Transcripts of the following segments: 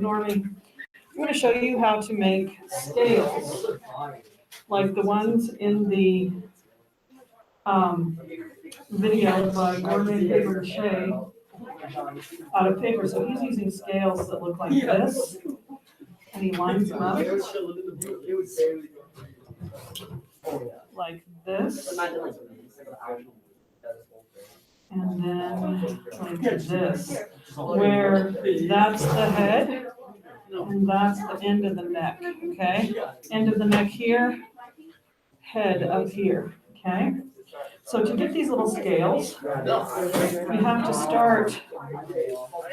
ignore me. I'm going to show you how to make scales, like the ones in the video by gourmet papier-mâché out of paper. So he's using scales that look like this, and he lines them up like this, and then like this, where that's the head, and that's the end of the neck, okay? End of the neck here, head up here, okay? So to get these little scales, we have to start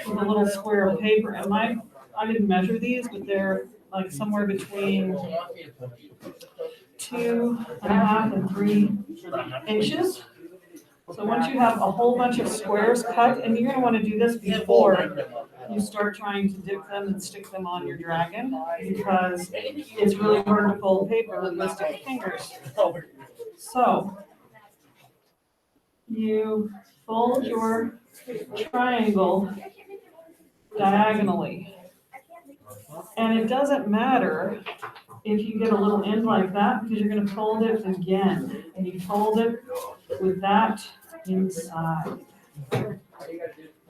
with a little square of paper. And I didn't measure these, but they're like somewhere between 2.5 and 3 inches. So once you have a whole bunch of squares cut, and you're gonna wanna do this before you start trying to dip them and stick them on your dragon, because it's really hard to fold paper with those sticky fingers. So you fold your triangle diagonally. And it doesn't matter if you get a little end like that, because you're gonna fold it again, and you fold it with that inside. All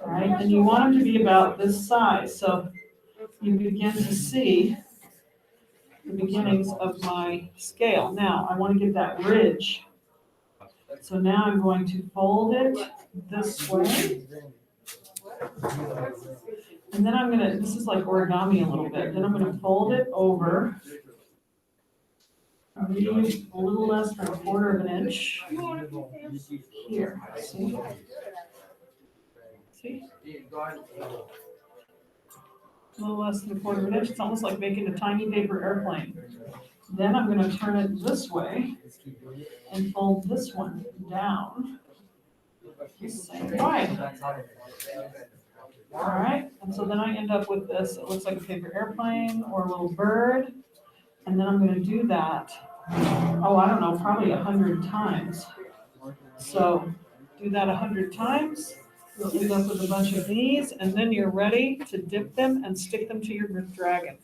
right, and you want them to be about this size, so you begin to see the beginnings of my scale. Now, I want to get that ridge. So now I'm going to fold it this way. And then I'm gonna, this is like origami a little bit, then I'm gonna fold it over maybe a little less than 1/4 of an inch here, see? See? A little less than 1/4 of an inch, it's almost like making a tiny paper airplane. Then I'm gonna turn it this way and fold this one down the same way. All right, and so then I end up with this, it looks like a paper airplane or a little bird. And then I'm gonna do that, oh, I don't know, probably 100 times. So do that 100 times, you'll end up with a bunch of these, and then you're ready to dip them and stick them to your dragon.